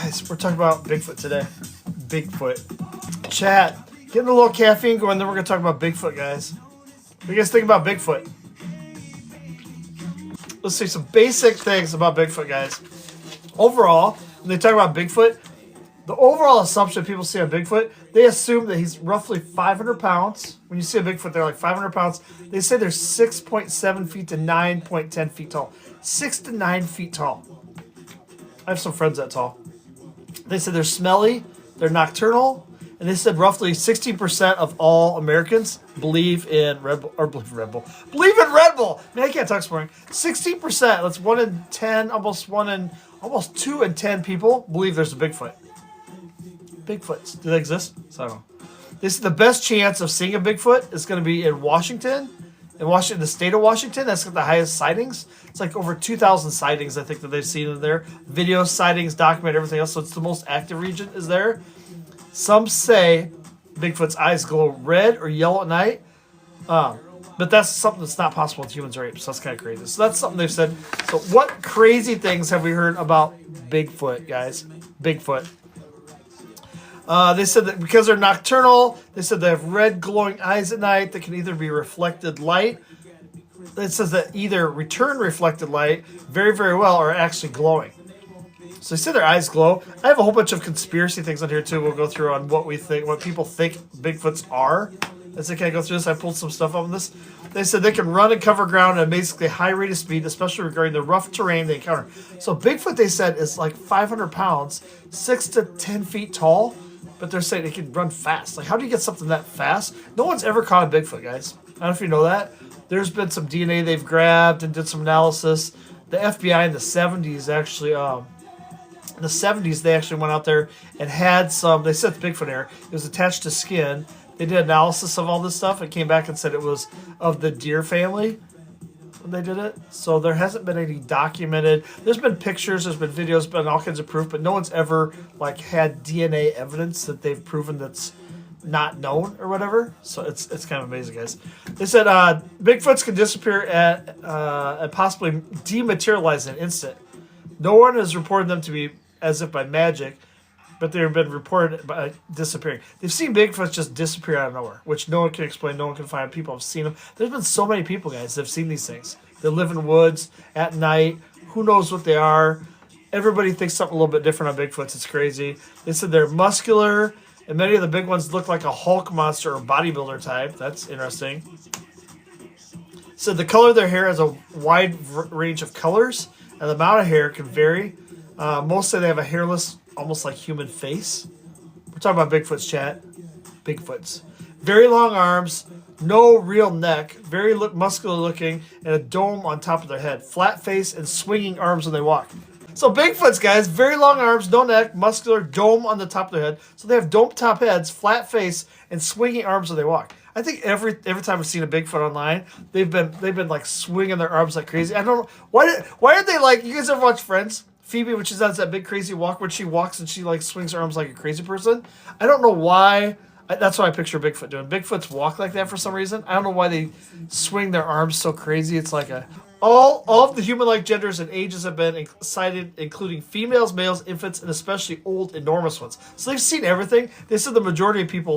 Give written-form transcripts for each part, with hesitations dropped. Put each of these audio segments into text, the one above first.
Guys, we're talking about Bigfoot today. Bigfoot. Chat, getting a little caffeine going, then we're going to talk about Bigfoot, guys. What do you guys think about Bigfoot? Let's see some basic things about Bigfoot, guys. Overall, when they talk about Bigfoot, the overall assumption people see on Bigfoot, they assume that he's roughly 500 pounds. When you see a Bigfoot, they're like 500 pounds. They say they're 6.7 feet to 9.10 feet tall. 6 to 9 feet tall. I have some friends that tall. They said they're smelly, they're nocturnal, and they said roughly 60% of all Americans believe in Red Bull, or believe in Red Bull. Believe in Red Bull! Man, I can't talk this morning. 60%, that's 1 in 10, almost 2 in 10 people believe there's a Bigfoot. Bigfoots, do they exist? So I don't know. This is the best chance of seeing a Bigfoot is going to be in Washington. In Washington, the state of Washington, that's got the highest sightings. It's like over 2,000 sightings, I think, that they've seen in there. Video sightings, document, everything else. So it's the most active region is there. Some say Bigfoot's eyes glow red or yellow at night. But that's something that's not possible with humans or apes. So that's kind of crazy. So that's something they've said. So what crazy things have we heard about Bigfoot, guys? Bigfoot. They said that because they're nocturnal, they said they have red glowing eyes at night that can either be reflected light. It says that either return reflected light very, very well or actually glowing. So they say their eyes glow. I have a whole bunch of conspiracy things on here too. We'll go through on what we think, what people think Bigfoots are. As they kind of go through this, I pulled some stuff on this. They said they can run and cover ground at a basically high rate of speed, especially regarding the rough terrain they encounter. So Bigfoot, they said, is like 500 pounds, 6 to 10 feet tall. But they're saying it can run fast. Like, how do you get something that fast? No one's ever caught a Bigfoot, guys. I don't know if you know that. There's been some DNA they've grabbed and did some analysis. The FBI in the 70s actually, they actually went out there and had some, they said the Bigfoot hair. It was attached to skin. They did analysis of all this stuff and came back and said it was of the deer family when they did it. So there hasn't been any documented. There's been pictures, there's been videos, been all kinds of proof, but no one's ever like had DNA evidence that they've proven that's not known or whatever. So it's kind of amazing, guys. They said Bigfoots can disappear and possibly dematerialize in an instant. No one has reported them to be as if by magic, but they've been reported by disappearing. They've seen Bigfoots just disappear out of nowhere, which no one can explain, no one can find. People have seen them. There's been so many people, guys, that have seen these things. They live in woods at night. Who knows what they are? Everybody thinks something a little bit different on Bigfoots. It's crazy. They said they're muscular, and many of the big ones look like a Hulk monster or bodybuilder type. That's interesting. So the color of their hair has a wide range of colors, and the amount of hair can vary. Most say they have a hairless, almost like human face. We're talking about Bigfoots, chat. Bigfoots. Very long arms, no real neck, very muscular looking, and a dome on top of their head. Flat face and swinging arms when they walk. So Bigfoots, guys, very long arms, no neck, muscular, dome on the top of their head. So they have dome top heads, flat face, and swinging arms when they walk. I think every time I've seen a Bigfoot online, they've been like swinging their arms like crazy. I don't know why are they like? You guys ever watch Friends? Phoebe, when she does that big crazy walk, when she walks and she like swings her arms like a crazy person. I don't know why. That's what I picture Bigfoot doing. Bigfoots walk like that for some reason. I don't know why they swing their arms so crazy. It's like all of the human-like genders and ages have been cited, including females, males, infants, and especially old, enormous ones. So they've seen everything. They said the majority of people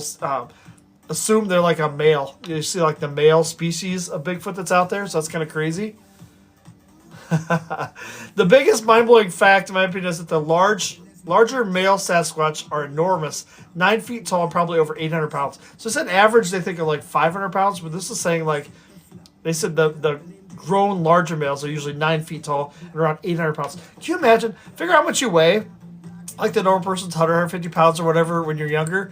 assume they're like a male. You see like the male species of Bigfoot that's out there, so that's kind of crazy. The biggest mind-blowing fact, in my opinion, is that the larger male Sasquatch are enormous, 9 feet tall and probably over 800 pounds. So it's an average they think of like 500 pounds, but this is saying like, they said the grown larger males are usually 9 feet tall and around 800 pounds. Can you imagine? Figure out how much you weigh. Like the normal person's 150 pounds or whatever when you're younger.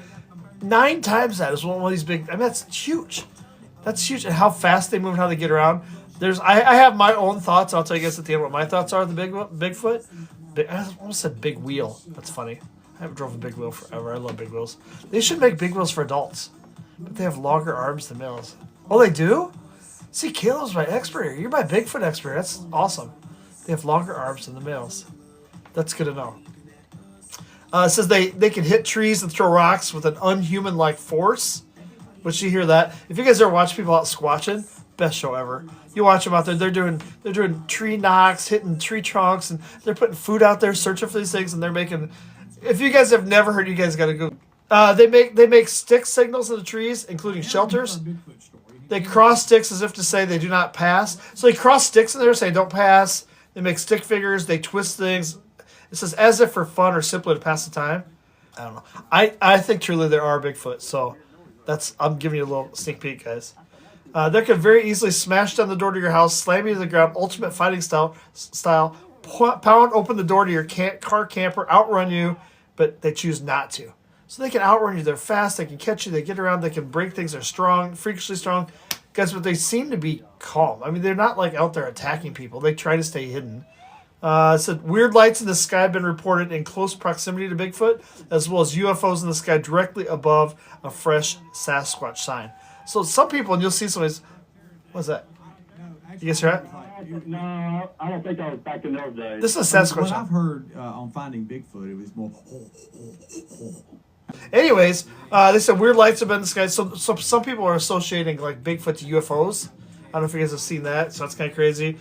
9 times that is one of these big, I mean, that's huge. That's huge. And how fast they move and how they get around. I have my own thoughts. I'll tell you guys at the end what my thoughts are on the Bigfoot. I almost said big wheel. That's funny. I haven't drove a big wheel forever. I love big wheels. They should make big wheels for adults. But they have longer arms than males. Oh, they do? See, Caleb's my expert here. You're my Bigfoot expert. That's awesome. They have longer arms than the males. That's good to know. It says they can hit trees and throw rocks with an unhuman-like force. Which you hear that. If you guys ever watch people out squatching, best show ever. You watch them out there. They're doing tree knocks, hitting tree trunks, and they're putting food out there, searching for these things, and they're making If you guys have never heard, you guys got to go. They make stick signals in the trees, including shelters. They cross sticks as if to say they do not pass. So they cross sticks in there saying don't pass. They make stick figures. They twist things. It says as if for fun or simply to pass the time. I don't know. I think truly there are Bigfoot. So I'm giving you a little sneak peek, guys. They could very easily smash down the door to your house, slam you to the ground, ultimate fighting style, pound open the door to your car camper, outrun you, but they choose not to. So they can outrun you. They're fast. They can catch you. They get around. They can break things. They're strong, freakishly strong. Guys, but they seem to be calm. I mean, they're not like out there attacking people. They try to stay hidden. It said weird lights in the sky have been reported in close proximity to Bigfoot, as well as UFOs in the sky directly above a fresh Sasquatch sign. So some people, and you'll see some of these. What's that? You guys hear that? No, I don't think I was back in those days. This is a Sasquatch. What I've heard on Finding Bigfoot, it was more. Anyways, they said weird lights have been in the sky. So some people are associating like Bigfoot to UFOs. I don't know if you guys have seen that. So that's kind of crazy.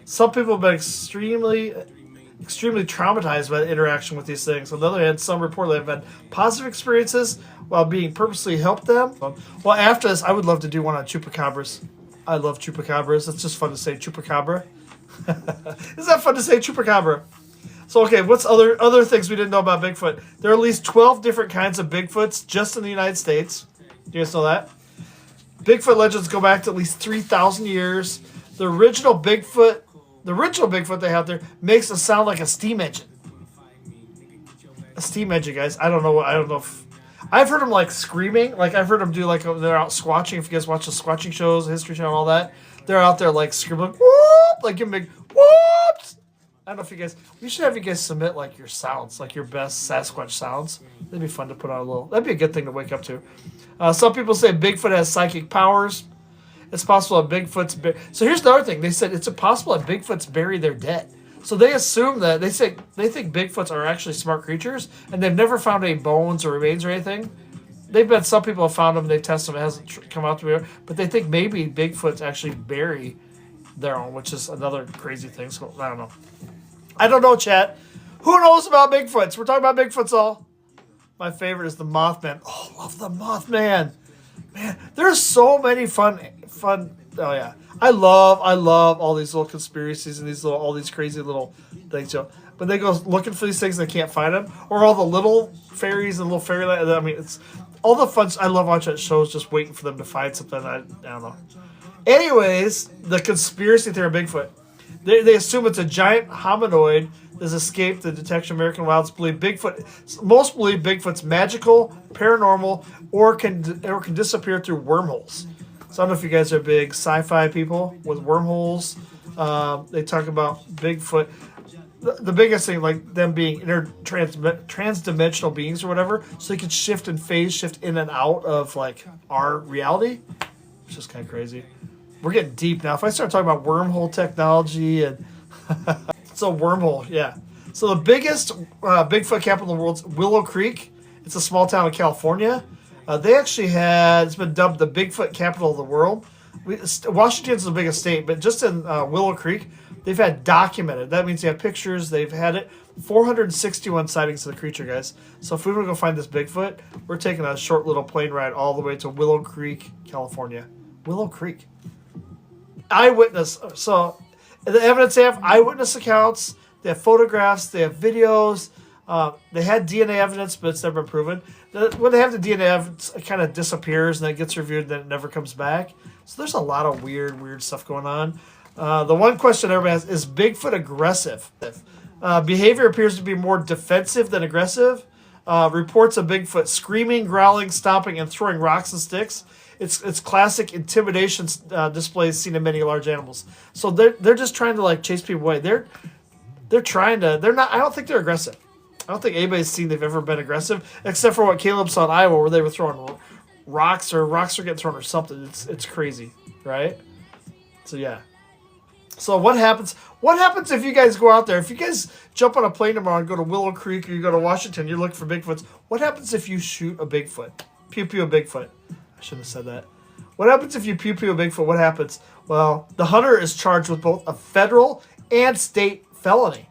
Some people have been extremely traumatized by the interaction with these things. On the other hand, some reportedly have had positive experiences while being purposely helped them. Well, after this, I would love to do one on chupacabras. I love chupacabras. It's just fun to say chupacabra. Isn't that fun to say chupacabra? So, okay, what's other things we didn't know about Bigfoot? There are at least 12 different kinds of Bigfoots just in the United States. Do you guys know that? Bigfoot legends go back to at least 3,000 years. The original Bigfoot they have there makes it sound like a steam engine. A steam engine, guys. I don't know if I've heard them like screaming. Like I've heard them do like they're out squatching. If you guys watch the squatching shows, History Channel, all that, they're out there like screaming, like, whoop, like giving big whoops. I don't know if you guys. We should have you guys submit like your sounds, like your best Sasquatch sounds. That'd be fun to put on a little. That'd be a good thing to wake up to. Some people say Bigfoot has psychic powers. It's possible that Bigfoot's so here's the other thing. They said it's possible that Bigfoot's bury their dead. So they assume that they think Bigfoots are actually smart creatures, and they've never found any bones or remains or anything. They've been some people have found them. They test them. It hasn't come out to be, but they think maybe Bigfoots actually bury their own, which is another crazy thing. So I don't know. I don't know, chat. Who knows about Bigfoots? We're talking about Bigfoots all. My favorite is the Mothman. Oh, love the Mothman. Man, there's so many fun. Oh yeah, I love all these little conspiracies and all these crazy little things. You know, but they go looking for these things and they can't find them, or all the little fairies and little fairyland. I mean, it's all the fun. I love watching shows, just waiting for them to find something. I don't know. Anyways, the conspiracy theory of Bigfoot. They assume it's a giant hominoid that's escaped the detection. American Wilds believe most believe Bigfoot's magical, paranormal, or can disappear through wormholes. So I don't know if you guys are big sci-fi people with wormholes. They talk about Bigfoot. The biggest thing, like them being transdimensional beings or whatever, so they could shift and phase shift in and out of like our reality. It's just kind of crazy. We're getting deep now. If I start talking about wormhole technology and so wormhole, yeah. So the biggest Bigfoot capital in the world is Willow Creek. It's a small town in California. They actually it's been dubbed the Bigfoot capital of the world. Washington's the biggest state, but just in Willow Creek, they've had documented. That means they have pictures. They've had it. 461 sightings of the creature, guys. So if we want to go find this Bigfoot, we're taking a short little plane ride all the way to Willow Creek, California. Willow Creek. Eyewitness. So the evidence, they have eyewitness accounts. They have photographs. They have videos. They had DNA evidence, but it's never been proven. When they have the DNA evidence, it kind of disappears and then it gets reviewed and then it never comes back. So there's a lot of weird stuff going on. The one question everybody has is Bigfoot aggressive? Behavior appears to be more defensive than aggressive. Reports of Bigfoot screaming, growling, stomping, and throwing rocks and sticks. It's classic intimidation displays seen in many large animals. So they're just trying to like chase people away. They're not. I don't think they're aggressive. I don't think anybody's seen they've ever been aggressive, except for what Caleb saw in Iowa, where they were throwing rocks or getting thrown or something. It's crazy, right? So yeah. So what happens? What happens if you guys go out there? If you guys jump on a plane tomorrow and go to Willow Creek or you go to Washington, you're looking for Bigfoots. What happens if you shoot a Bigfoot? Pew pew a Bigfoot. I shouldn't have said that. What happens if you pew pew a Bigfoot? What happens? Well, the hunter is charged with both a federal and state felony.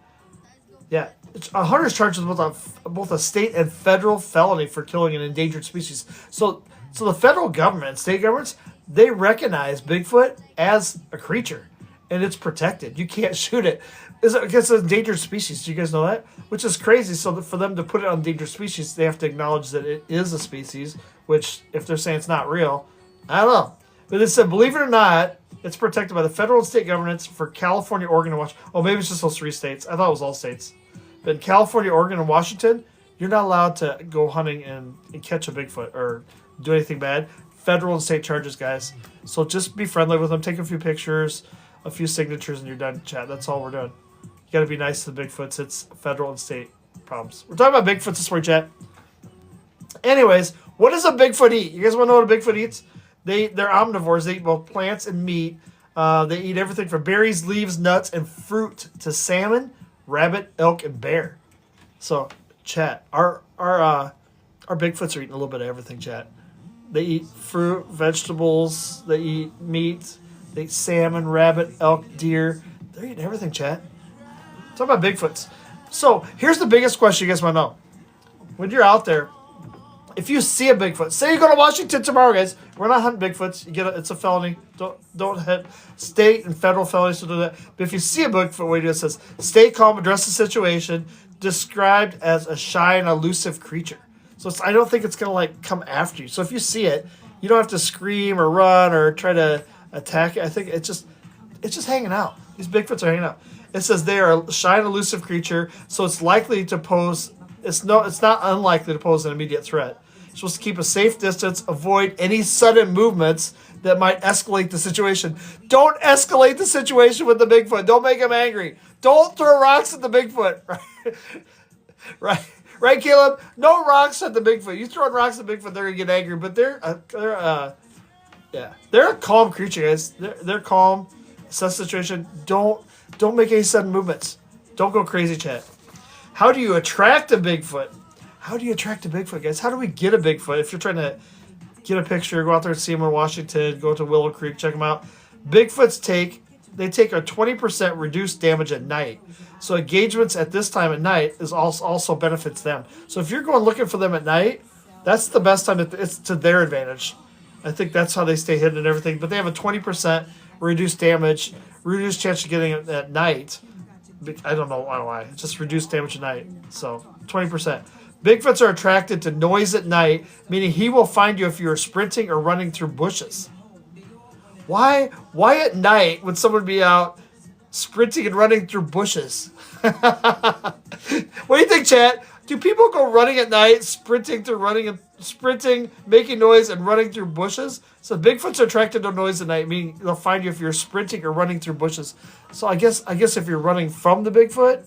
Yeah. A hunter's charged with both a state and federal felony for killing an endangered species. So the federal government, state governments, they recognize Bigfoot as a creature, and it's protected. You can't shoot it. It's an endangered species. Do you guys know that? Which is crazy. So for them to put it on endangered species, they have to acknowledge that it is a species, which if they're saying it's not real, I don't know. But it said, believe it or not, it's protected by the federal and state governments for California, Oregon, and Washington. Oh, maybe it's just those 3 states. I thought it was all states. But in California, Oregon, and Washington, you're not allowed to go hunting and catch a Bigfoot or do anything bad. Federal and state charges, guys. So just be friendly with them. Take a few pictures, a few signatures, and you're done, chat. That's all we're doing. You got to be nice to the Bigfoots. It's federal and state problems. We're talking about Bigfoots this morning, chat. Anyways, what does a Bigfoot eat? You guys want to know what a Bigfoot eats? They're omnivores. They eat both plants and meat. They eat everything from berries, leaves, nuts, and fruit to salmon, rabbit, elk, and bear. So, chat, our Bigfoots are eating a little bit of everything, chat. They eat fruit, vegetables. They eat meat. They eat salmon, rabbit, elk, deer. They're eating everything, chat. Talk about Bigfoots. So, here's the biggest question you guys want to know. When you're out there, if you see a Bigfoot, say you go to Washington tomorrow, guys. We're not hunting Bigfoots. It's a felony. Don't hit state and federal felonies to do that. But if you see a Bigfoot, what you do, it says, stay calm, address the situation, described as a shy and elusive creature. So I don't think it's gonna come after you. So if you see it, you don't have to scream or run or try to attack it. I think it's just hanging out. These Bigfoots are hanging out. It says they are a shy and elusive creature, so it's likely to pose. It's not unlikely to pose an immediate threat. You're supposed to keep a safe distance, avoid any sudden movements that might escalate the situation. Don't escalate the situation with the Bigfoot. Don't make him angry. Don't throw rocks at the Bigfoot. Right, Caleb? No rocks at the Bigfoot. You throw rocks at the Bigfoot, they're gonna get angry. But they're a calm creature, guys. They're calm. Assess the situation. Don't make any sudden movements. Don't go crazy, chat. How do you attract a Bigfoot? How do you attract a Bigfoot, guys? How do we get a Bigfoot? If you're trying to get a picture, go out there and see them in Washington, go to Willow Creek, check them out. Bigfoots take a 20% reduced damage at night. So engagements at this time at night is also benefits them. So if you're going looking for them at night, that's the best time. It's to their advantage. I think that's how they stay hidden and everything. But they have a 20% reduced damage, reduced chance of getting it at night. I don't know why. It's just reduced damage at night. So 20%. Bigfoots are attracted to noise at night, meaning he will find you if you are sprinting or running through bushes. Why at night would someone be out sprinting and running through bushes? What do you think, chat? Do people go running at night, sprinting, making noise, and running through bushes? So Bigfoots are attracted to noise at night, meaning they'll find you if you're sprinting or running through bushes. So I guess if you're running from the Bigfoot,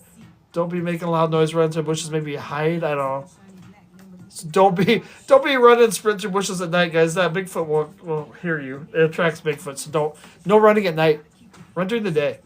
don't be making a loud noise running through bushes. Maybe hide. I don't know. So don't be running and sprinting through bushes at night, guys. That Bigfoot will hear you. It attracts Bigfoot. So no running at night. Run during the day.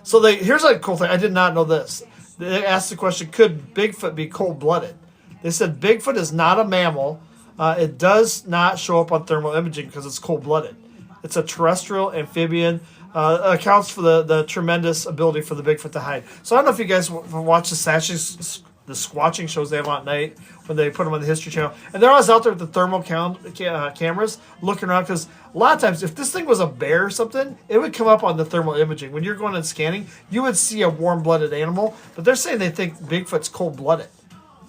So here's a cool thing. I did not know this. They asked the question, could Bigfoot be cold-blooded? They said Bigfoot is not a mammal. It does not show up on thermal imaging because it's cold-blooded. It's a terrestrial amphibian. Accounts for the tremendous ability for the Bigfoot to hide. So I don't know if you guys watch the squatching shows they have on at night when they put them on the History Channel. And they're always out there with the thermal cameras looking around because a lot of times if this thing was a bear or something, it would come up on the thermal imaging. When you're going and scanning, you would see a warm-blooded animal. But they're saying they think Bigfoot's cold-blooded.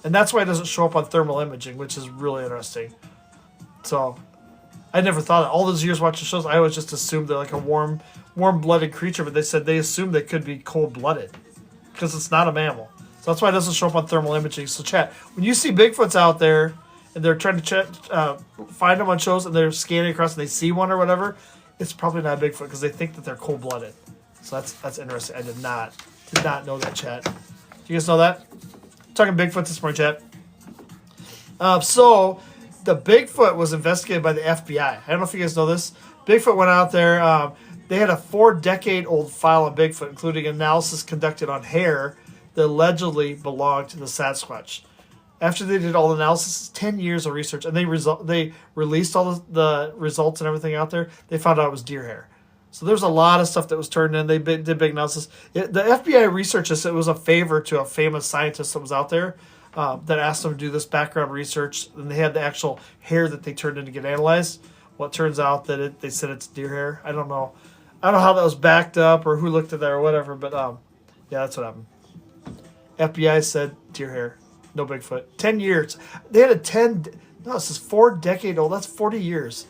And that's why it doesn't show up on thermal imaging, which is really interesting. So I never thought that. All those years watching shows, I always just assumed they're like a warm-blooded creature, but they said they assumed they could be cold-blooded because it's not a mammal. So that's why it doesn't show up on thermal imaging. So chat, when you see Bigfoots out there and they're trying to find them on shows and they're scanning across and they see one or whatever, it's probably not a Bigfoot because they think that they're cold-blooded. So that's interesting. I did not know that, chat. Do you guys know that? I'm talking Bigfoot this morning, chat. So the Bigfoot was investigated by the FBI. I don't know if you guys know this. Bigfoot went out there. They had a 4-decade-old file on Bigfoot, including analysis conducted on hair that allegedly belonged to the Sasquatch. After they did all the analysis, 10 years of research, and they released all the results and everything out there, they found out it was deer hair. So there's a lot of stuff that was turned in. They did big analysis. The FBI researched this. It was a favor to a famous scientist that was out there that asked them to do this background research. And they had the actual hair that they turned in to get analyzed. Well, it turns out that they said it's deer hair. I don't know how that was backed up or who looked at that or whatever. But yeah, that's what happened. FBI said deer hair, no Bigfoot. 10 years. They had this is 4-decade-old. That's 40 years.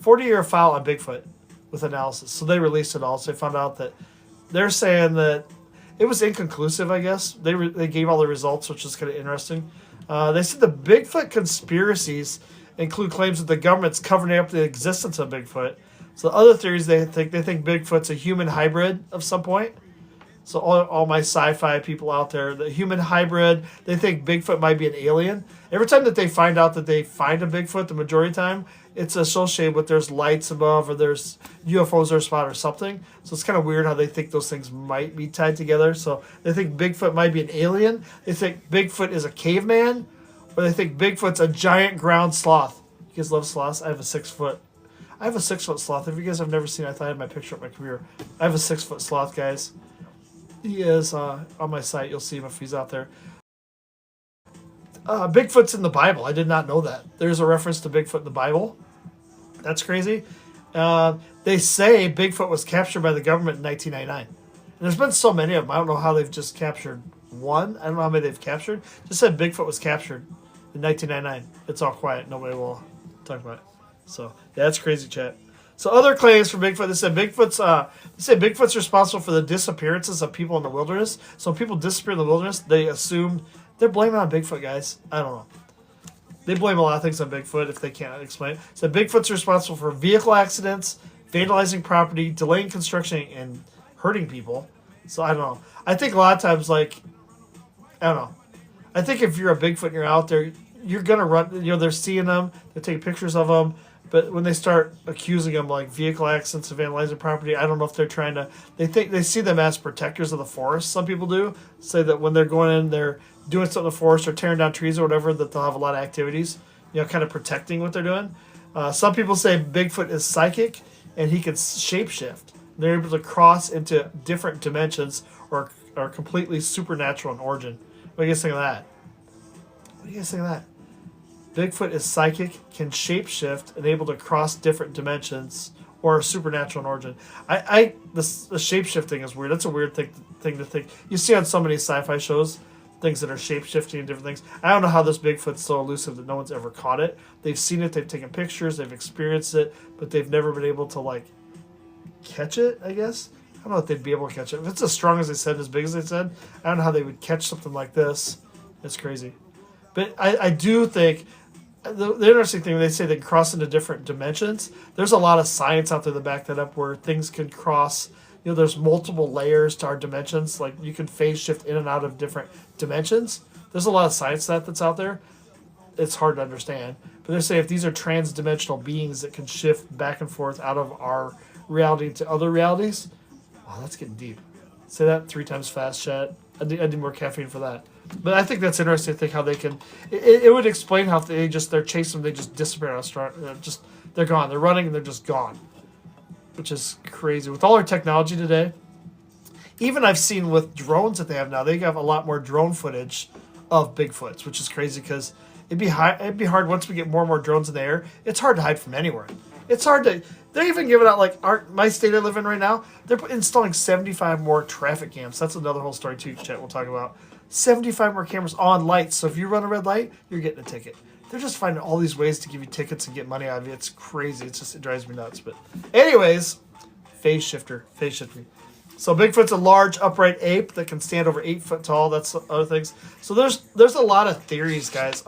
40-year file on Bigfoot with analysis. So they released it all. So they found out that they're saying that it was inconclusive, I guess. They gave all the results, which is kind of interesting. They said the Bigfoot conspiracies include claims that the government's covering up the existence of Bigfoot. So other theories, they think Bigfoot's a human hybrid of some point. So all my sci-fi people out there, the human hybrid, they think Bigfoot might be an alien. Every time that they find out that they find a Bigfoot, the majority of the time, it's associated with there's lights above or there's UFOs are spotted or something. So it's kind of weird how they think those things might be tied together. So they think Bigfoot might be an alien. They think Bigfoot is a caveman. Or they think Bigfoot's a giant ground sloth. You guys love sloths? I have a 6-foot sloth. If you guys have never seen it, I thought I had my picture up my computer. I have a 6-foot sloth, guys. He is on my site. You'll see him if he's out there. Bigfoot's in the Bible. I did not know that. There's a reference to Bigfoot in the Bible. That's crazy. They say Bigfoot was captured by the government in 1999. And there's been so many of them. I don't know how they've just captured one. I don't know how many they've captured. Just said Bigfoot was captured in 1999. It's all quiet. Nobody will talk about it. So yeah, that's crazy, chat. So other claims for Bigfoot, they say Bigfoot's responsible for the disappearances of people in the wilderness. So when people disappear in the wilderness, they assume they're blaming on Bigfoot, guys. I don't know. They blame a lot of things on Bigfoot if they can't explain it. So Bigfoot's responsible for vehicle accidents, vandalizing property, delaying construction, and hurting people. So I don't know. I think a lot of times, I don't know. I think if you're a Bigfoot and you're out there, you're going to run, they're seeing them, they're taking pictures of them. But when they start accusing them like vehicle accidents and vandalizing property, I don't know if they're trying to. They see them as protectors of the forest. Some people do say that when they're going in, they're doing something in the forest or tearing down trees or whatever, that they'll have a lot of activities, kind of protecting what they're doing. Some people say Bigfoot is psychic and he can shapeshift. They're able to cross into different dimensions or are completely supernatural in origin. What do you guys think of that? Bigfoot is psychic, can shapeshift, and able to cross different dimensions, or supernatural in origin. The shapeshifting is weird. That's a weird thing to think. You see on so many sci-fi shows, things that are shapeshifting and different things. I don't know how this Bigfoot's so elusive that no one's ever caught it. They've seen it, they've taken pictures, they've experienced it, but they've never been able to, catch it, I guess. I don't know if they'd be able to catch it. If it's as strong as they said, as big as they said, I don't know how they would catch something like this. It's crazy. But I do think the interesting thing, they say they can cross into different dimensions. There's a lot of science out there to back that up where things can cross. There's multiple layers to our dimensions. Like you can phase shift in and out of different dimensions. There's a lot of science that's out there. It's hard to understand. But they say if these are trans-dimensional beings that can shift back and forth out of our reality to other realities, wow, that's getting deep. Say that 3 times fast, chat. I need more caffeine for that. But I think that's interesting to think how they can. It would explain how they're chasing them, they just disappear on a they're gone. They're running and they're just gone, which is crazy. With all our technology today, even I've seen with drones that they have now, they have a lot more drone footage of Bigfoots, which is crazy because it'd be hard once we get more and more drones in the air. It's hard to hide from anywhere. It's hard to. They're even giving out my state I live in right now. They're installing 75 more traffic cams. That's another whole story too, chat. We'll talk about 75 more cameras on lights. So if you run a red light, you're getting a ticket. They're just finding all these ways to give you tickets and get money out of you. It's crazy. It drives me nuts. But anyways, phase shifting. So Bigfoot's a large upright ape that can stand over 8 foot tall. That's other things. So there's a lot of theories, guys.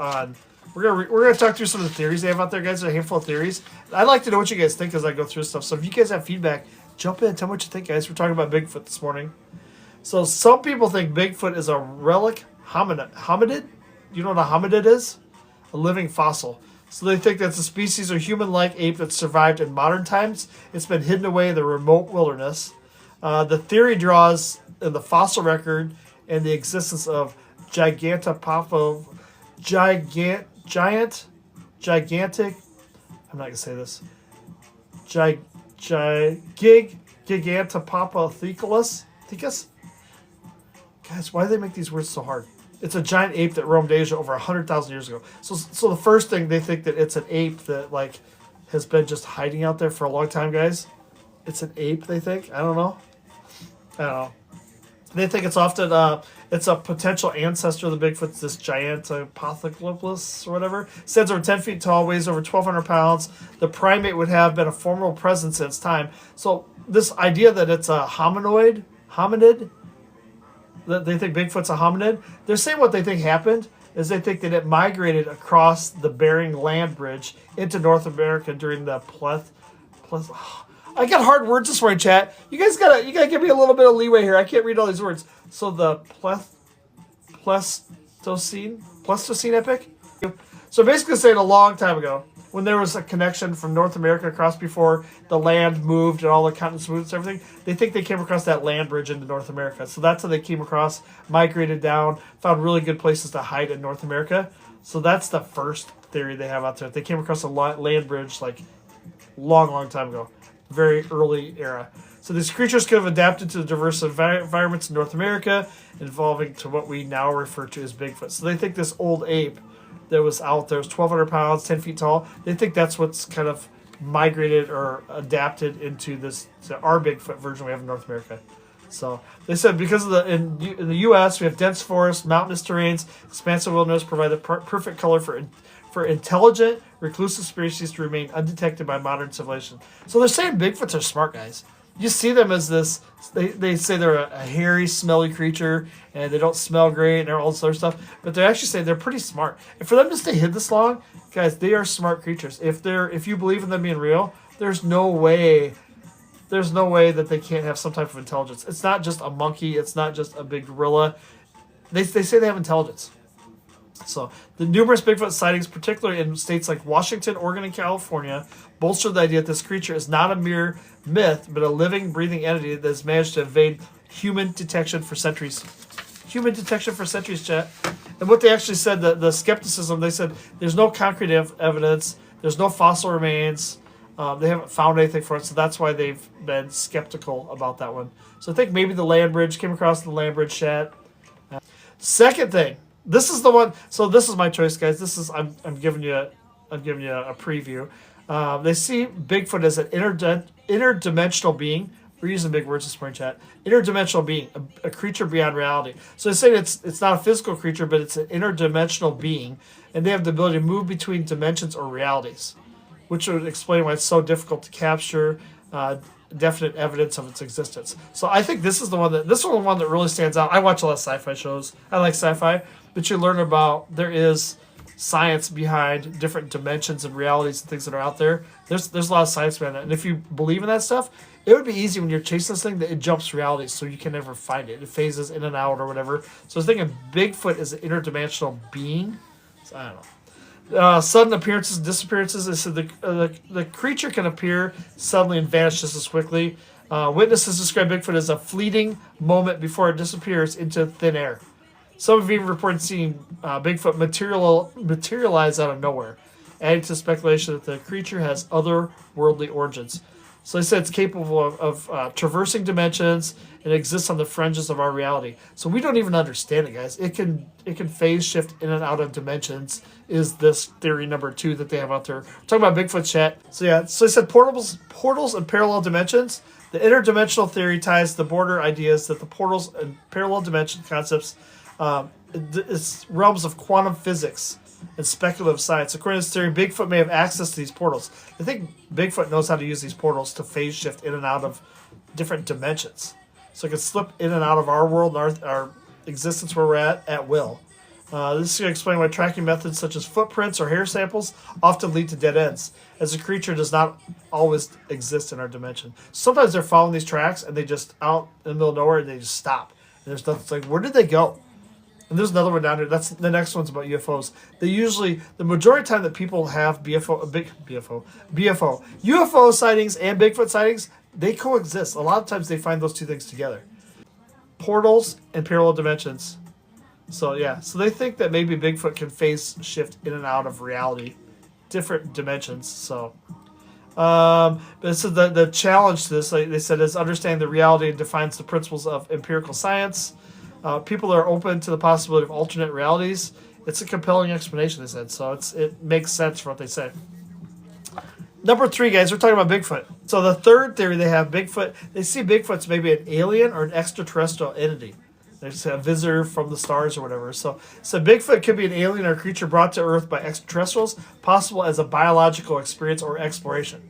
We're gonna talk through some of the theories they have out there, guys. There's a handful of theories. I'd like to know what you guys think as I go through stuff. So if you guys have feedback, jump in. Tell me what you think, guys. We're talking about Bigfoot this morning. So some people think Bigfoot is a relic hominid. You know what a hominid is? A living fossil. So they think that's a species of human-like ape that survived in modern times. It's been hidden away in the remote wilderness. The theory draws in the fossil record and the existence of gigantic. I'm not gonna say this. Gigantopithecus. Guys, why do they make these words so hard? It's a giant ape that roamed Asia over 100,000 years ago. So the first thing, they think that it's an ape that like has been just hiding out there for a long time, guys. It's an ape, they think. I don't know. They think it's often it's a potential ancestor of the Bigfoot, this Gigantopithecus or whatever. Stands over 10 feet tall, weighs over 1,200 pounds. The primate would have been a formidable presence in its time. So this idea that it's a hominid, that they think Bigfoot's a hominid, they're saying what they think happened is they think that it migrated across the Bering Land Bridge into North America during the I got hard words this morning, chat. You guys gotta give me a little bit of leeway here. I can't read all these words. So the Pleistocene epoch. So basically saying a long time ago, when there was a connection from North America across before the land moved and all the continents moved and everything, they think they came across that land bridge into North America. So that's how they came across, migrated down, found really good places to hide in North America. So that's the first theory they have out there. They came across a land bridge like long time ago. Very early era. So these creatures could have adapted to the diverse environments in North America, evolving to what we now refer to as Bigfoot. So they think this old ape that was out there was 1,200 pounds, 10 feet tall. They think that's what's kind of migrated or adapted into our Bigfoot version we have in North America. So they said because of in the U.S. we have dense forests, mountainous terrains, expansive wilderness provide the perfect color for intelligent, reclusive species to remain undetected by modern civilization. So they're saying Bigfoots are smart, guys. You see them as this, they say they're a hairy, smelly creature, and they don't smell great, and all this other stuff, but they're actually saying they're pretty smart. And for them to stay hid this long, guys, they are smart creatures. If you believe in them being real, there's no way that they can't have some type of intelligence. It's not just a monkey, it's not just a big gorilla. They say they have intelligence. So the numerous Bigfoot sightings, particularly in states like Washington, Oregon, and California, bolster the idea that this creature is not a mere myth, but a living, breathing entity that has managed to evade human detection for centuries. Chat. And what they actually said, the skepticism, they said there's no concrete evidence, there's no fossil remains, they haven't found anything for it, so that's why they've been skeptical about that one. So I think maybe the land bridge came across the land bridge, chat. Second thing. This is the one. So this is my choice, guys. This is I'm giving you a preview. They see Bigfoot as an interdimensional being. We're using big words this morning, chat. Interdimensional being, a creature beyond reality. So they say it's not a physical creature, but it's an interdimensional being, and they have the ability to move between dimensions or realities, which would explain why it's so difficult to capture definite evidence of its existence. So I think this is the one that really stands out. I watch a lot of sci-fi shows. I like sci-fi. But you learn about there is science behind different dimensions and realities and things that are out there. There's a lot of science behind that. And if you believe in that stuff, it would be easy when you're chasing this thing that it jumps realities so you can never find it. It phases in and out or whatever. So I was thinking Bigfoot is an interdimensional being. So I don't know. Sudden appearances and disappearances. They said the creature can appear suddenly and vanish just as quickly. Witnesses describe Bigfoot as a fleeting moment before it disappears into thin air. Some have even reported seeing Bigfoot materialize out of nowhere, adding to speculation that the creature has otherworldly origins. So they said it's capable of traversing dimensions and exists on the fringes of our reality. So we don't even understand it, guys. It can phase shift in and out of dimensions. Is this theory number 2 that they have out there? We're talking about Bigfoot, chat. So yeah, so they said portals and parallel dimensions. The interdimensional theory ties the border ideas that the portals and parallel dimension concepts. It's realms of quantum physics and speculative science. According to this theory, Bigfoot may have access to these portals. I think Bigfoot knows how to use these portals to phase shift in and out of different dimensions. So it can slip in and out of our world and our existence where we're at will. This is going to explain why tracking methods such as footprints or hair samples often lead to dead ends, as a creature does not always exist in our dimension. Sometimes they're following these tracks and they just out in the middle of nowhere and they just stop. And there's nothing. It's like, where did they go? And there's another one down here. That's the next one's about UFOs. The majority of the time that people have UFO sightings and Bigfoot sightings, they coexist. A lot of times they find those two things together. Portals and parallel dimensions. So yeah, so they think that maybe Bigfoot can phase shift in and out of reality, different dimensions. So But this is the challenge to this, like they said, is understanding the reality and defines the principles of empirical science. People are open to the possibility of alternate realities. It's a compelling explanation, they said, so it makes sense for what they say. Number 3, guys, we're talking about Bigfoot. So the third theory they have, Bigfoot, they see Bigfoot's maybe an alien or an extraterrestrial entity. There's a visitor from the stars or whatever. So Bigfoot could be an alien or a creature brought to Earth by extraterrestrials, possible as a biological experience or exploration.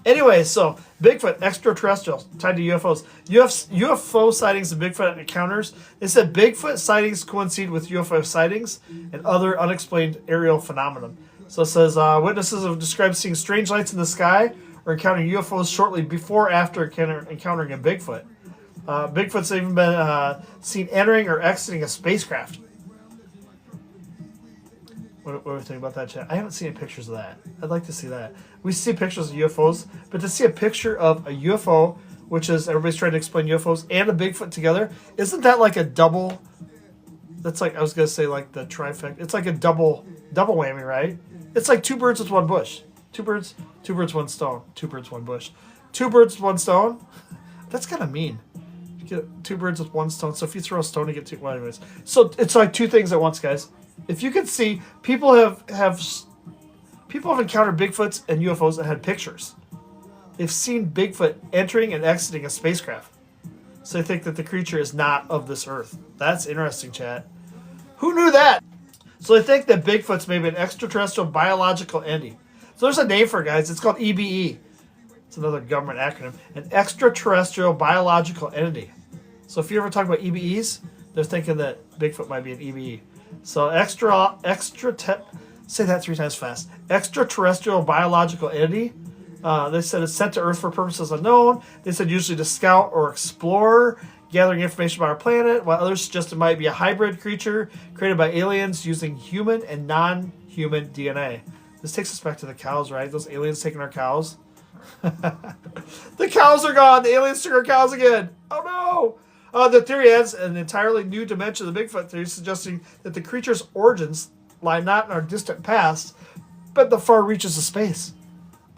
Anyway, so Bigfoot, extraterrestrial, tied to UFOs. UFO sightings and Bigfoot encounters. They said Bigfoot sightings coincide with UFO sightings and other unexplained aerial phenomenon. So it says witnesses have described seeing strange lights in the sky or encountering UFOs shortly before or after encountering a Bigfoot. Bigfoot's even been seen entering or exiting a spacecraft. What do we think about that, chat? I haven't seen any pictures of that. I'd like to see that. We see pictures of UFOs, but to see a picture of a UFO, which is everybody's trying to explain UFOs, and a Bigfoot together, isn't that like a double? That's like, I was gonna say like the trifecta. It's like a double whammy, right? It's like 2 birds with 1 bush. 2 birds, 1 stone. 2 birds, 1 bush. 2 birds, 1 stone. That's kind of mean. You get 2 birds with 1 stone. So if you throw a stone, you get 2. Well, anyways, so it's like 2 things at once, guys. If you can see, people have encountered Bigfoots and UFOs and had pictures. They've seen Bigfoot entering and exiting a spacecraft. So they think that the creature is not of this earth. That's interesting, chat. Who knew that? So they think that Bigfoot's maybe an extraterrestrial biological entity. So there's a name for it, guys. It's called EBE. It's another government acronym. An extraterrestrial biological entity. So if you ever talk about EBEs, they're thinking that Bigfoot might be an EBE. So say that 3 times fast. Extraterrestrial biological entity. They said it's sent to Earth for purposes unknown. They said usually to scout or explore, gathering information about our planet, while others suggest it might be a hybrid creature created by aliens using human and non-human DNA. This takes us back to the cows, right? Those aliens taking our cows. The cows are gone. The aliens took our cows again. Oh no! The theory adds an entirely new dimension of the Bigfoot theory, suggesting that the creature's origins lie not in our distant past, but the far reaches of space.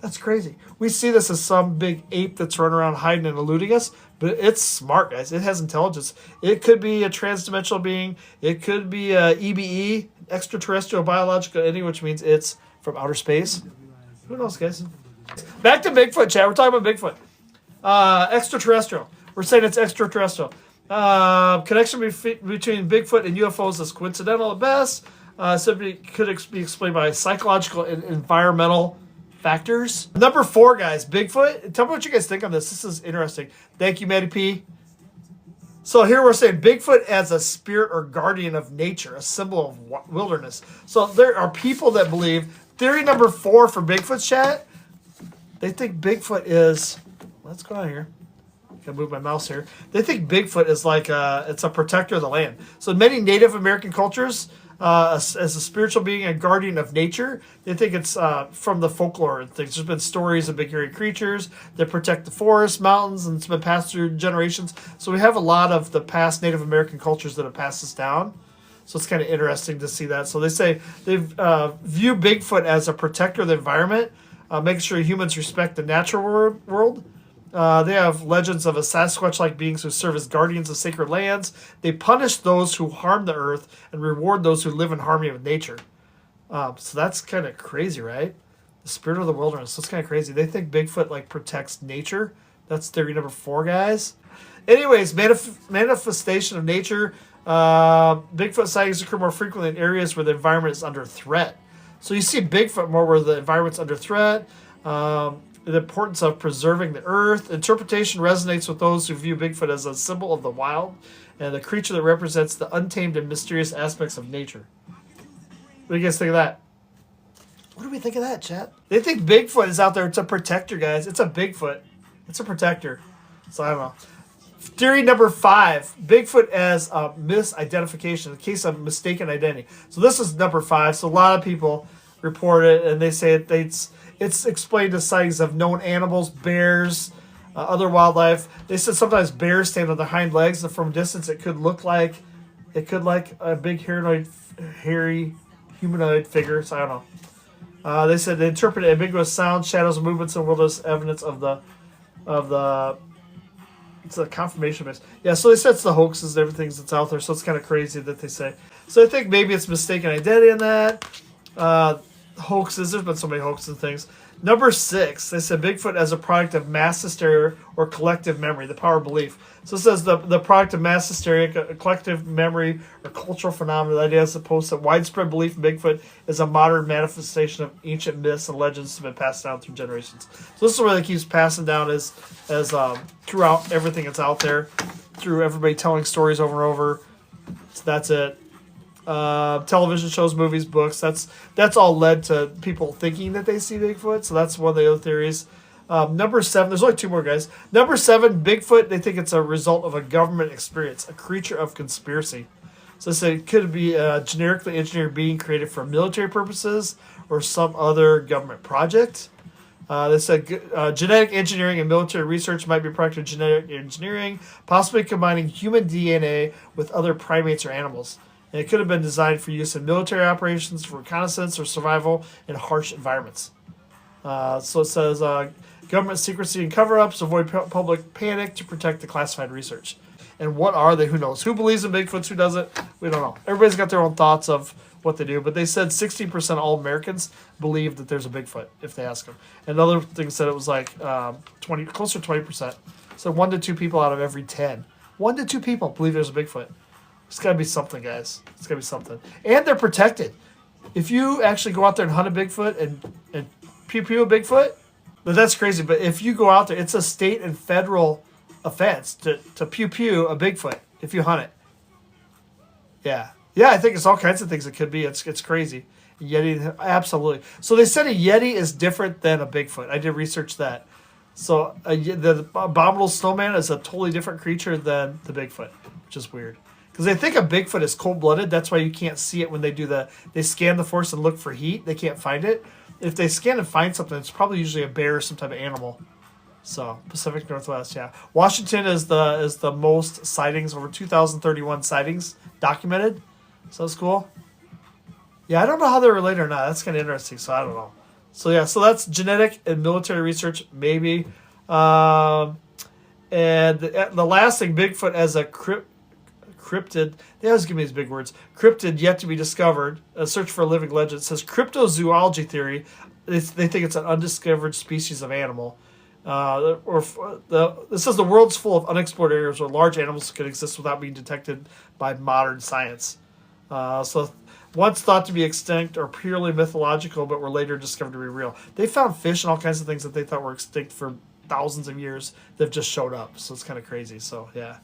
That's crazy. We see this as some big ape that's running around hiding and eluding us, but it's smart, guys. It has intelligence. It could be a transdimensional being. It could be a EBE, extraterrestrial biological entity, which means it's from outer space. Who knows, guys? Back to Bigfoot, chat. We're talking about Bigfoot. Extraterrestrial. We're saying it's extraterrestrial. Connection between Bigfoot and UFOs is coincidental at best. Simply could be explained by psychological and environmental factors. Number 4, guys, Bigfoot. Tell me what you guys think on this. This is interesting. Thank you, Maddie P. So here we're saying Bigfoot as a spirit or guardian of nature, a symbol of wilderness. So there are people that believe, theory number 4 for Bigfoot's chat, they think Bigfoot is, let's go out here. Gotta move my mouse here. They think Bigfoot is like it's a protector of the land. So in many Native American cultures, as a spiritual being, a guardian of nature, they think it's from the folklore and things. There's been stories of big hairy creatures that protect the forests, mountains, and it's been passed through generations. So we have a lot of the past Native American cultures that have passed this down. So it's kind of interesting to see that. So they say they view Bigfoot as a protector of the environment, making sure humans respect the natural world. They have legends of a Sasquatch-like beings who serve as guardians of sacred lands. They punish those who harm the earth and reward those who live in harmony with nature. So that's kind of crazy, right? The spirit of the wilderness. That's kind of crazy. They think Bigfoot like protects nature. That's theory number 4, guys. Anyways, manifestation of nature. Bigfoot sightings occur more frequently in areas where the environment is under threat. So you see Bigfoot more where the environment's under threat. The importance of preserving the earth. Interpretation resonates with those who view Bigfoot as a symbol of the wild and the creature that represents the untamed and mysterious aspects of nature. What do you guys think of that? What do we think of that, chat? They think Bigfoot is out there. It's a protector, guys. It's a Bigfoot. It's a protector. So I don't know. Theory number 5, Bigfoot as a misidentification, in the case of mistaken identity. So this is number 5. So a lot of people report it, and they say it's explained as sightings of known animals, bears, other wildlife. They said sometimes bears stand on their hind legs, and from a distance it could look like a big hairy humanoid figure. So I don't know. They said they interpret ambiguous sounds, shadows, and movements, and world as evidence of the it's a confirmation base. Yeah, so they said it's the hoaxes and everything that's out there, so it's kind of crazy that they say. So I think maybe it's mistaken identity in that. Hoaxes, there's been so many hoaxes and things. Number 6, they said Bigfoot as a product of mass hysteria or collective memory, the power of belief. So it says the product of mass hysteria, a collective memory, or cultural phenomenon. The idea is supposed that widespread belief in Bigfoot is a modern manifestation of ancient myths and legends that have been passed down through generations. So this is where it keeps passing down as throughout everything that's out there, through everybody telling stories over and over. So that's it. Television shows, movies, books. That's all led to people thinking that they see Bigfoot. So that's one of the other theories. Number 7, there's only 2 more guys. Number 7, Bigfoot, they think it's a result of a government experience, a creature of conspiracy. So they say it could be a generically engineered being created for military purposes or some other government project. They said genetic engineering and military research might be a product of genetic engineering, possibly combining human DNA with other primates or animals. And it could have been designed for use in military operations, for reconnaissance, or survival in harsh environments. So it says government secrecy and cover-ups, avoid public panic to protect the classified research. And what are they? Who knows? Who believes in Bigfoots? Who doesn't? We don't know. Everybody's got their own thoughts of what they do. But they said 60% of all Americans believe that there's a Bigfoot if they ask them. And other things said it was like 20, closer to 20%. So 1 to 2 people out of every 10. 1 to 2 people believe there's a Bigfoot. It's got to be something, guys. It's got to be something. And they're protected. If you actually go out there and hunt a Bigfoot and pew-pew a Bigfoot, but that's crazy. But if you go out there, it's a state and federal offense to pew-pew a Bigfoot if you hunt it. Yeah. Yeah, I think it's all kinds of things it could be. It's crazy. Yeti, absolutely. So they said a Yeti is different than a Bigfoot. I did research that. So the abominable snowman is a totally different creature than the Bigfoot, which is weird. Because they think a Bigfoot is cold-blooded. That's why you can't see it when they scan the forest and look for heat. They can't find it. If they scan and find something, it's probably usually a bear or some type of animal. So Pacific Northwest, yeah. Washington is the most sightings, over 2,031 sightings documented. So that's cool. Yeah, I don't know how they're related or not. That's kind of interesting. So I don't know. So yeah, so that's genetic and military research, maybe. And the last thing, Bigfoot as a cryptid, they always give me these big words. Cryptid yet to be discovered. A search for a living legend. It says cryptozoology theory. They think it's an undiscovered species of animal. It says the world's full of unexplored areas where large animals could exist without being detected by modern science. So once thought to be extinct or purely mythological, but were later discovered to be real. They found fish and all kinds of things that they thought were extinct for thousands of years that have just showed up. So it's kind of crazy. So yeah.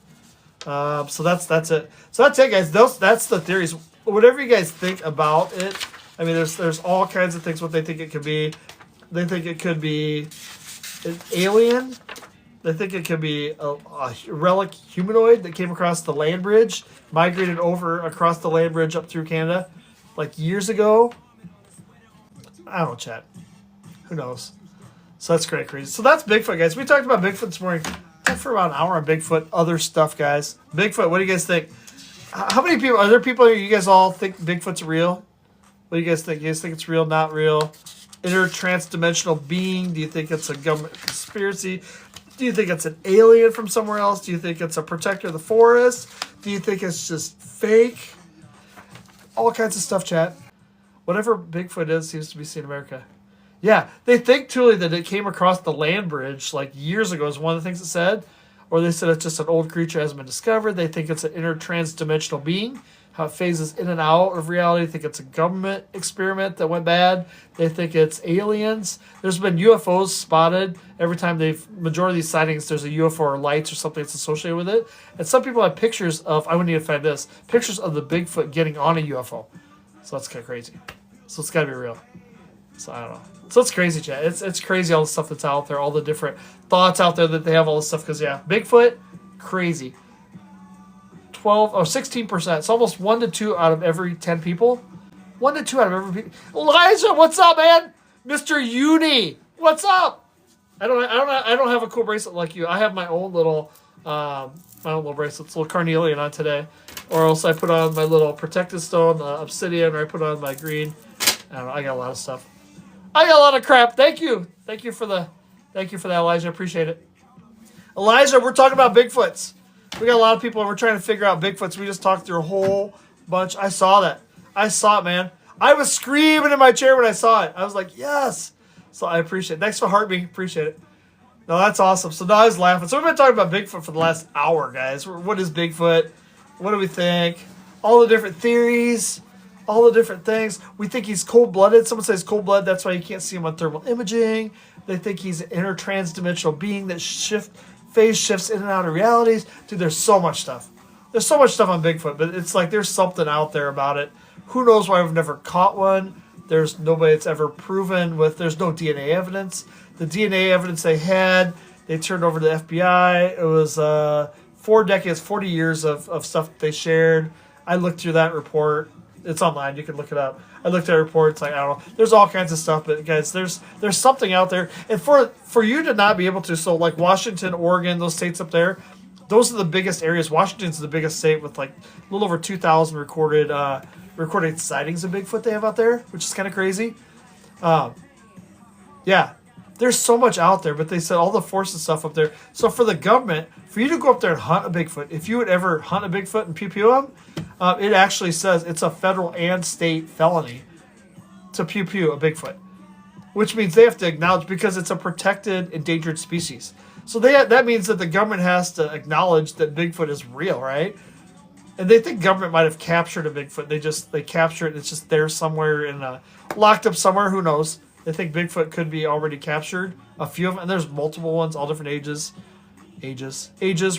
So that's it. So that's it, guys. That's the theories. Whatever you guys think about it, I mean, there's all kinds of things what they think it could be. They think it could be an alien. They think it could be a relic humanoid that came across the land bridge, migrated over across the land bridge up through Canada, like years ago. I don't know, chat. Who knows? So that's crazy. So that's Bigfoot, guys. We talked about Bigfoot this morning. For about an hour on Bigfoot, other stuff, guys. Bigfoot, what do you guys think? How many people, are there people here, you guys all think Bigfoot's real? What do you guys think? You guys think it's real, not real? Intertransdimensional being? Do you think it's a government conspiracy? Do you think it's an alien from somewhere else? Do you think it's a protector of the forest? Do you think it's just fake? All kinds of stuff, chat. Whatever Bigfoot is seems to be seen in America. Yeah, they think truly that it came across the land bridge like years ago is one of the things it said. Or they said it's just an old creature hasn't been discovered. They think it's an intertransdimensional being, how it phases in and out of reality. They think it's a government experiment that went bad. They think it's aliens. There's been UFOs spotted. Every time majority of these sightings, there's a UFO or lights or something that's associated with it. And some people have pictures of, I wouldn't even find this, pictures of the Bigfoot getting on a UFO. So that's kind of crazy. So it's got to be real. So I don't know. So it's crazy, chat. It's crazy all the stuff that's out there, all the different thoughts out there that they have, all this stuff. Because yeah, Bigfoot, crazy. 16%. It's almost 1 to 2 out of every 10 people. 1 to 2 out of every people. Elijah, what's up, man? Mr. Uni, what's up? I don't have a cool bracelet like you. I have my own little bracelet. It's a little carnelian on today, or else I put on my little protective stone, obsidian, or I put on my green. I don't know. I got a lot of stuff. I got a lot of crap. Thank you for that, Elijah. Appreciate it. Elijah, we're talking about Bigfoots. We got a lot of people and we're trying to figure out Bigfoots. We just talked through a whole bunch. I saw that. I saw it, man. I was screaming in my chair when I saw it. I was like, yes. So I appreciate it. Thanks for heart me. Appreciate it. No, that's awesome. So now I was laughing. So we've been talking about Bigfoot for the last hour, guys. What is Bigfoot? What do we think? All the different theories. All the different things. We think he's cold-blooded. Someone says cold-blooded. That's why you can't see him on thermal imaging. They think he's an intertransdimensional being that phase shifts in and out of realities. Dude, there's so much stuff. There's so much stuff on Bigfoot, but it's like there's something out there about it. Who knows why we've never caught one? There's nobody that's ever proven there's no DNA evidence. The DNA evidence they had, they turned over to the FBI. It was 4 decades, 40 years of stuff that they shared. I looked through that report. It's online. You can look it up. I looked at reports. Like, I don't know. There's all kinds of stuff, but guys, there's something out there. And for you to not be able to, so like Washington, Oregon, those states up there, those are the biggest areas. Washington's the biggest state with like a little over 2,000 recorded sightings of Bigfoot they have out there, which is kind of crazy. Yeah, there's so much out there, but they said all the force and stuff up there. So for the government, for you to go up there and hunt a Bigfoot, if you would ever hunt a Bigfoot and pew-pew him, it actually says it's a federal and state felony to pew-pew a Bigfoot, which means they have to acknowledge because it's a protected endangered species. So that means that the government has to acknowledge that Bigfoot is real, right? And they think government might have captured a Bigfoot. They capture it. And it's just there somewhere locked up somewhere. Who knows? They think Bigfoot could be already captured. A few of them, and there's multiple ones, all different ages,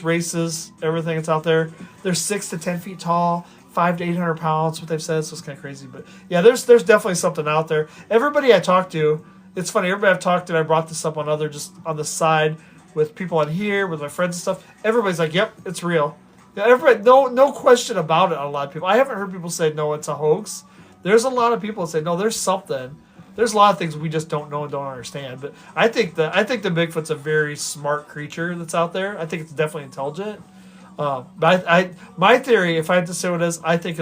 races, everything that's out there. They're 6 to 10 feet tall, 500 to 800 pounds. What they've said, so it's kind of crazy. But yeah, there's definitely something out there. Everybody I talked to, it's funny. Everybody I've talked to, I brought this up just on the side with people on here, with my friends and stuff. Everybody's like, "Yep, it's real." Yeah, everybody, no question about it. A lot of people. I haven't heard people say no, it's a hoax. There's a lot of people that say no, there's something. There's a lot of things we just don't know and don't understand. But I think the Bigfoot's a very smart creature that's out there. I think it's definitely intelligent. But my theory, if I had to say what it is, I think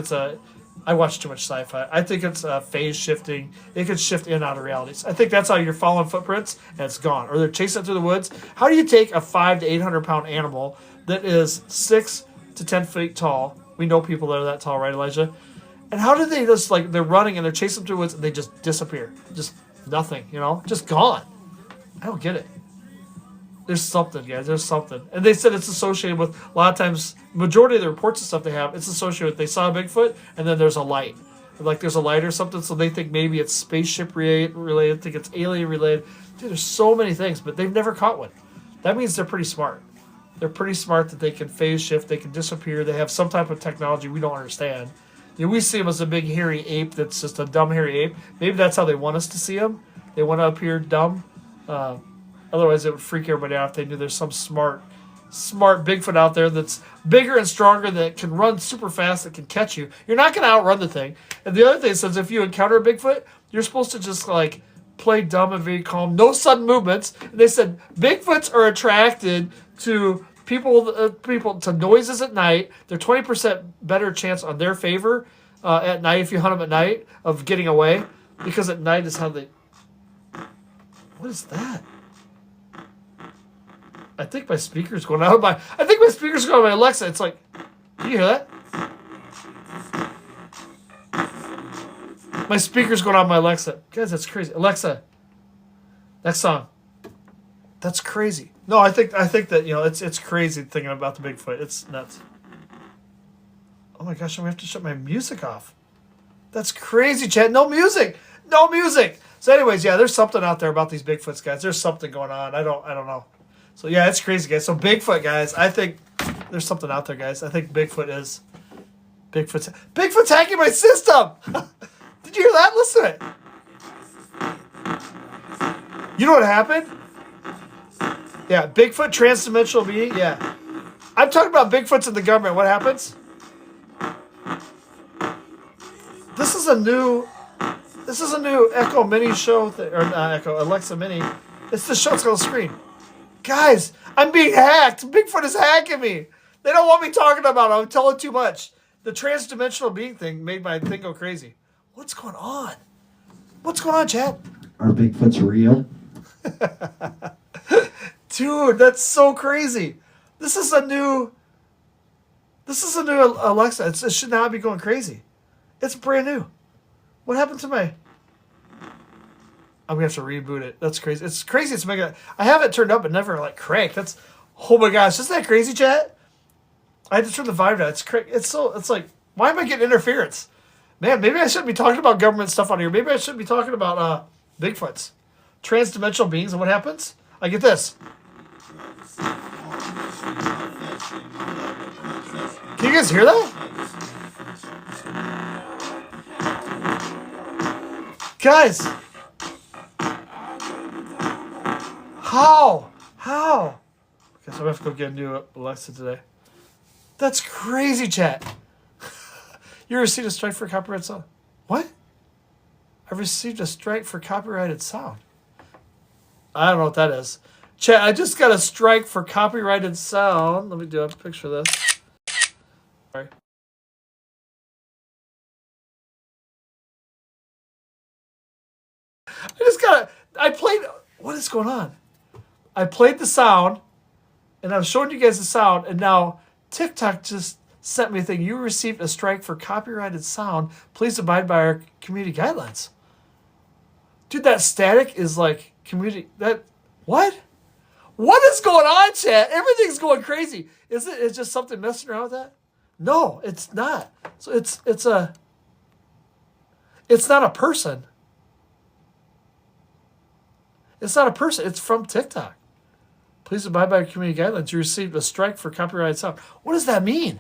I watch too much sci-fi. I think it's phase shifting. It could shift in and out of realities. I think that's how you're following footprints and it's gone. Or they're chasing it through the woods. How do you take a 500 to 800 pound animal that is 6 to 10 feet tall? We know people that are that tall, right, Elijah? And how do they just, like, they're running and they're chasing through the woods and they just disappear? Just nothing, just gone. I don't get it. There's something, guys. There's something. And they said it's associated with, a lot of times, majority of the reports and stuff they have, it's associated with they saw a Bigfoot and then there's a light. Like there's a light or something, so they think maybe it's spaceship related, think it's alien related. Dude, there's so many things, but they've never caught one. That means they're pretty smart. They're pretty smart that they can phase shift, they can disappear, they have some type of technology we don't understand. We see him as a big hairy ape that's just a dumb hairy ape. Maybe that's how they want us to see him. They want to appear dumb. Otherwise, it would freak everybody out if they knew there's some smart Bigfoot out there that's bigger and stronger, that can run super fast, that can catch you. You're not going to outrun the thing. And the other thing says if you encounter a Bigfoot, you're supposed to just like play dumb and very calm, no sudden movements. And they said Bigfoots are attracted to people to noises at night. They're 20% better chance on their favor at night if you hunt them at night of getting away, because at night is how they. What is that? I think my speaker's going out. I think my speaker's going on my Alexa. It's like, do you hear that? My speaker's going on my Alexa. Guys, that's crazy. Alexa, next song. That's crazy. No, I think that it's crazy thinking about the Bigfoot. It's nuts. Oh my gosh, I'm gonna have to shut my music off. That's crazy, Chad. No music. So, anyways, yeah, there's something out there about these Bigfoots, guys. There's something going on. I don't know. So yeah, it's crazy, guys. So Bigfoot, guys. I think there's something out there, guys. I think Bigfoot's hacking my system. Did you hear that? Listen to it. You know what happened? Yeah, Bigfoot, transdimensional being. Yeah, I'm talking about Bigfoots in the government. What happens? This is a new Echo Mini show, or not Echo, Alexa Mini. It's the show. It's on the screen. Guys, I'm being hacked. Bigfoot is hacking me. They don't want me talking about it. I'm telling too much. The transdimensional being thing made my thing go crazy. What's going on? What's going on, Chad? Are Bigfoots real? Dude, that's so crazy. This is a new Alexa. It should not be going crazy. It's brand new. What happened to my... I'm going to have to reboot it. That's crazy. It's crazy. It's mega... I have it turned up but never, like, cranked. That's... Oh, my gosh. Isn't that crazy, chat? I had to turn the volume down. It's like... Why am I getting interference? Man, maybe I shouldn't be talking about government stuff on here. Maybe I shouldn't be talking about Bigfoots. Transdimensional beings, and what happens? I get this. Can you guys hear that? Guys! How? Okay, so I'm gonna have to go get a new Alexa today. That's crazy, chat. You received a strike for copyrighted sound. What? I received a strike for copyrighted sound. I don't know what that is. Chat, I just got a strike for copyrighted sound. Let me do a picture of this. Sorry. What is going on? I played the sound, and I was showing you guys the sound, and now TikTok just sent me a thing. You received a strike for copyrighted sound. Please abide by our community guidelines. Dude, that static is like community... What? What is going on, chat? Everything's going crazy. It's just something messing around with that? No, it's not. So it's not a person. It's not a person. It's from TikTok. Please abide by community guidelines. You received a strike for copyrighted sound. What does that mean?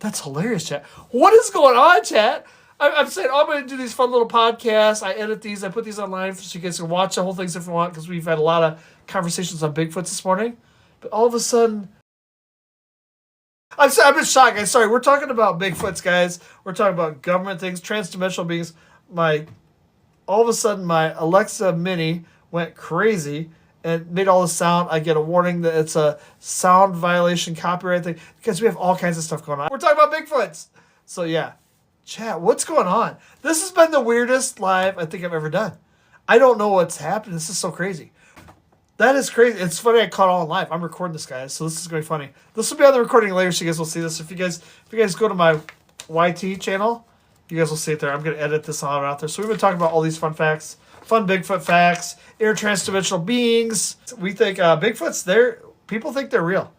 That's hilarious, chat. What is going on, chat? I'm saying, I'm going to do these fun little podcasts. I edit these. I put these online so you guys can watch the whole things if you want, because we've had a lot of conversations on Bigfoots this morning. But all of a sudden... I'm just shocked, guys. Sorry, we're talking about Bigfoots, guys. We're talking about government things, transdimensional beings. All of a sudden, my Alexa Mini went crazy and made all the sound. I get a warning that it's a sound violation copyright thing, because we have all kinds of stuff going on. We're talking about Bigfoots. So, yeah. Chat, what's going on? This has been the weirdest live I think I've ever done. I don't know what's happening. This is so crazy. That is crazy. It's funny I caught it all live. I'm recording this, guys, so this is going to be funny. This will be on the recording later, so you guys will see this. If you guys go to my YT channel, you guys will see it there. I'm going to edit this all out there. So we've been talking about all these fun facts, fun Bigfoot facts, interdimensional beings. We think Bigfoots, people think they're real.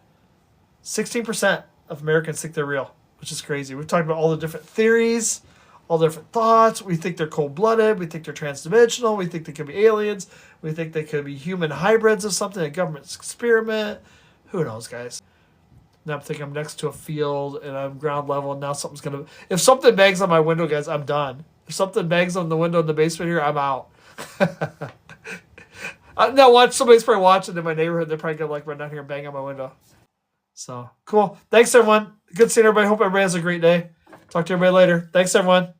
16% of Americans think they're real, which is crazy. We've talked about all the different theories, all the different thoughts. We think they're cold-blooded. We think they're transdimensional. We think they could be aliens. We think they could be human hybrids of something, a government experiment. Who knows, guys? Now I'm thinking I'm next to a field and I'm ground level, and now something's going to... If something bangs on my window, guys, I'm done. If something bangs on the window in the basement here, I'm out. Now somebody's probably watching in my neighborhood. They're probably going to like run down here and bang on my window. So, cool. Thanks, everyone. Good seeing everybody. Hope everybody has a great day. Talk to everybody later. Thanks, everyone.